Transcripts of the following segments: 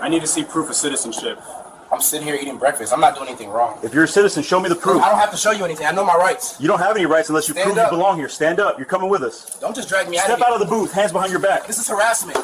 I need to see proof of citizenship. I'm sitting here eating breakfast. I'm not doing anything wrong. If you're a citizen, show me the proof. I don't have to show you anything. I know my rights. You don't have any rights unless you prove you belong here. Stand up. You're coming with us. Don't just drag me out of here. Step out of the booth. Hands behind your back. This is harassment.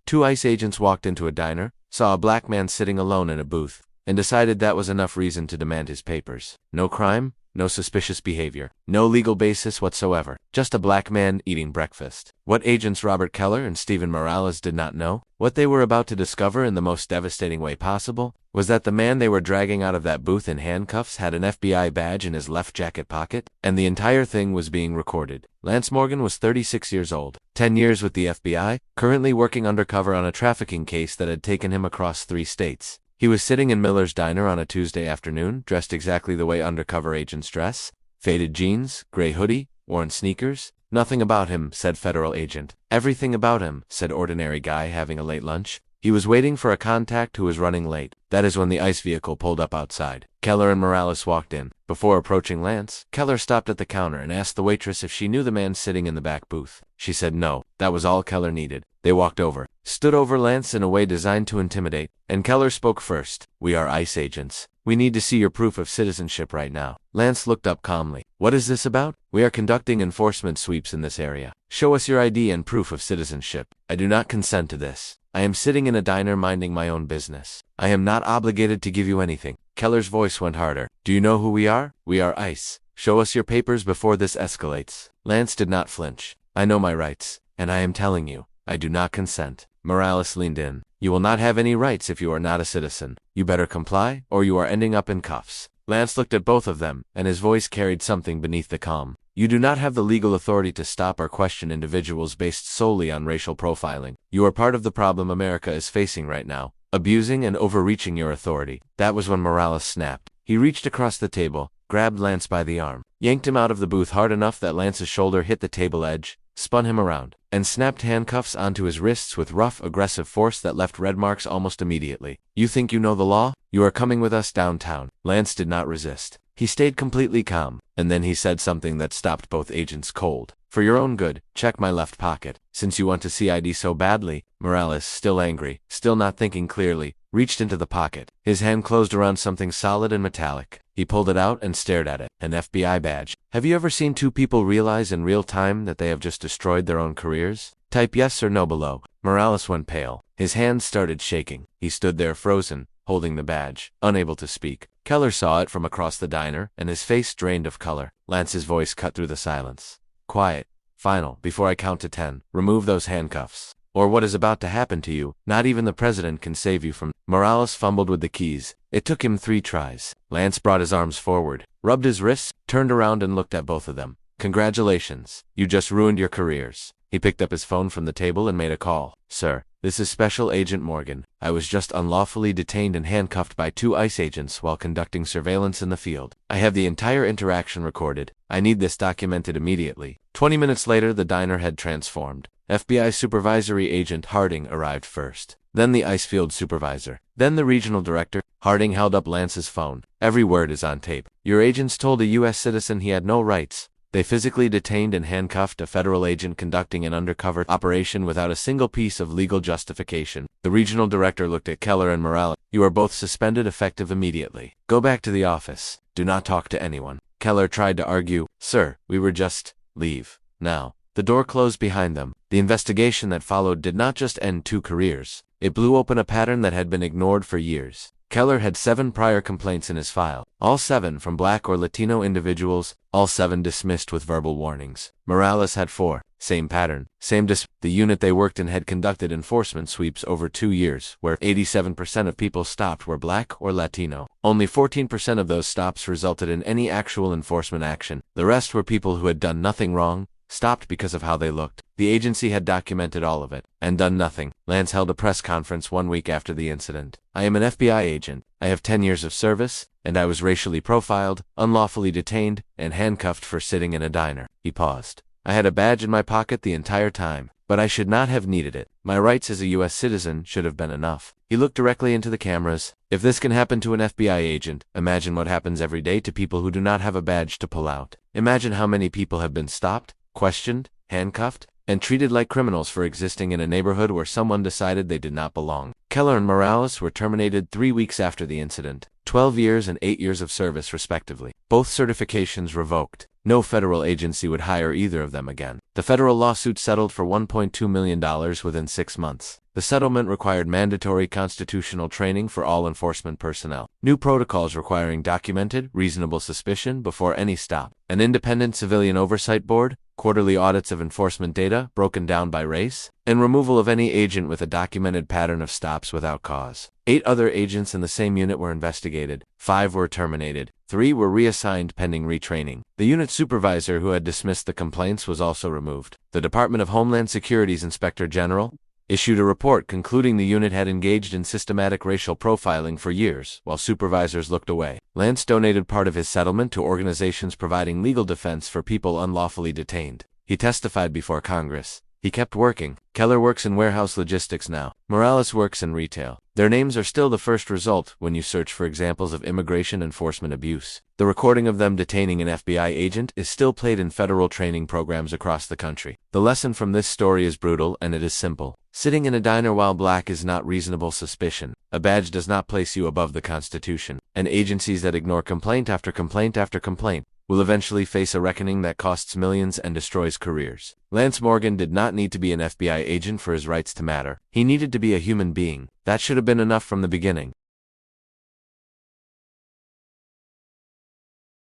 Two ICE agents walked into a diner, saw a black man sitting alone in a booth, and decided that was enough reason to demand his papers. No crime, no suspicious behavior, no legal basis whatsoever, just a black man eating breakfast. What agents Robert Keller and Stephen Morales did not know, what they were about to discover in the most devastating way possible, was that the man they were dragging out of that booth in handcuffs had an FBI badge in his left jacket pocket, and the entire thing was being recorded. Lance Morgan was 36 years old, 10 years with the FBI, currently working undercover on a trafficking case that had taken him across 3 states. He was sitting in Miller's Diner on a Tuesday afternoon, dressed exactly the way undercover agents dress. Faded jeans, gray hoodie, worn sneakers. Nothing about him, said federal agent. Everything about him, said ordinary guy having a late lunch. He was waiting for a contact who was running late. That is when the ICE vehicle pulled up outside. Keller and Morales walked in. Before approaching Lance, Keller stopped at the counter and asked the waitress if she knew the man sitting in the back booth. She said no. That was all Keller needed. They walked over, stood over Lance in a way designed to intimidate, and Keller spoke first. We are ICE agents. We need to see your proof of citizenship right now. Lance looked up calmly. What is this about? We are conducting enforcement sweeps in this area. Show us your ID and proof of citizenship. I do not consent to this. I am sitting in a diner minding my own business. I am not obligated to give you anything. Keller's voice went harder. Do you know who we are? We are ICE. Show us your papers before this escalates. Lance did not flinch. I know my rights, and I am telling you, I do not consent. Morales leaned in. You will not have any rights if you are not a citizen. You better comply, or you are ending up in cuffs. Lance looked at both of them, and his voice carried something beneath the calm. You do not have the legal authority to stop or question individuals based solely on racial profiling. You are part of the problem America is facing right now, abusing and overreaching your authority. That was when Morales snapped. He reached across the table, grabbed Lance by the arm, yanked him out of the booth hard enough that Lance's shoulder hit the table edge, spun him around, and snapped handcuffs onto his wrists with rough, aggressive force that left red marks almost immediately. You think you know the law? You are coming with us downtown. Lance did not resist. He stayed completely calm, and then he said something that stopped both agents cold. For your own good, check my left pocket. Since you want to see ID so badly, Morales, still angry, still not thinking clearly, reached into the pocket. His hand closed around something solid and metallic. He pulled it out and stared at it. An FBI badge. Have you ever seen two people realize in real time that they have just destroyed their own careers? Type yes or no below. Morales went pale. His hands started shaking. He stood there frozen, holding the badge, unable to speak. Keller saw it from across the diner, and his face drained of color. Lance's voice cut through the silence. Quiet. Final. Before I count to 10, remove those handcuffs. Or what is about to happen to you, not even the president can save you from. Morales fumbled with the keys. It took him 3 tries. Lance brought his arms forward, rubbed his wrists, turned around and looked at both of them. Congratulations. You just ruined your careers. He picked up his phone from the table and made a call. Sir, this is Special Agent Morgan. I was just unlawfully detained and handcuffed by 2 ICE agents while conducting surveillance in the field. I have the entire interaction recorded. I need this documented immediately. 20 minutes later, the diner had transformed. FBI Supervisory Agent Harding arrived first. Then the ICE field supervisor. Then the regional director. Harding held up Lance's phone. Every word is on tape. Your agents told a U.S. citizen he had no rights. They physically detained and handcuffed a federal agent conducting an undercover operation without a single piece of legal justification. The regional director looked at Keller and Morales. You are both suspended effective immediately. Go back to the office. Do not talk to anyone. Keller tried to argue. Sir, we were just... Leave. Now. The door closed behind them. The investigation that followed did not just end 2 careers. It blew open a pattern that had been ignored for years. Keller had 7 prior complaints in his file, all 7 from Black or Latino individuals, all 7 dismissed with verbal warnings. Morales had 4, same pattern, The unit they worked in had conducted enforcement sweeps over 2 years, where 87% of people stopped were Black or Latino. Only 14% of those stops resulted in any actual enforcement action. The rest were people who had done nothing wrong, stopped because of how they looked. The agency had documented all of it, and done nothing. Lance held a press conference 1 week after the incident. I am an FBI agent. I have 10 years of service, and I was racially profiled, unlawfully detained, and handcuffed for sitting in a diner. He paused. I had a badge in my pocket the entire time, but I should not have needed it. My rights as a U.S. citizen should have been enough. He looked directly into the cameras. If this can happen to an FBI agent, imagine what happens every day to people who do not have a badge to pull out. Imagine how many people have been stopped, questioned, handcuffed, and treated like criminals for existing in a neighborhood where someone decided they did not belong. Keller and Morales were terminated 3 weeks after the incident, 12 years and 8 years of service respectively. Both certifications revoked. No federal agency would hire either of them again. The federal lawsuit settled for $1.2 million within 6 months. The settlement required mandatory constitutional training for all enforcement personnel, new protocols requiring documented, reasonable suspicion before any stop, an independent civilian oversight board, quarterly audits of enforcement data broken down by race, and removal of any agent with a documented pattern of stops without cause. 8 other agents in the same unit were investigated, 5 were terminated, 3 were reassigned pending retraining. The unit supervisor who had dismissed the complaints was also removed. The Department of Homeland Security's Inspector General issued a report concluding the unit had engaged in systematic racial profiling for years, while supervisors looked away. Lance donated part of his settlement to organizations providing legal defense for people unlawfully detained. He testified before Congress. He kept working. Keller works in warehouse logistics now. Morales works in retail. Their names are still the first result when you search for examples of immigration enforcement abuse. The recording of them detaining an FBI agent is still played in federal training programs across the country. The lesson from this story is brutal, and it is simple. Sitting in a diner while black is not reasonable suspicion. A badge does not place you above the Constitution. And agencies that ignore complaint after complaint after complaint will eventually face a reckoning that costs millions and destroys careers. Lance Morgan did not need to be an FBI agent for his rights to matter. He needed to be a human being. That should have been enough from the beginning.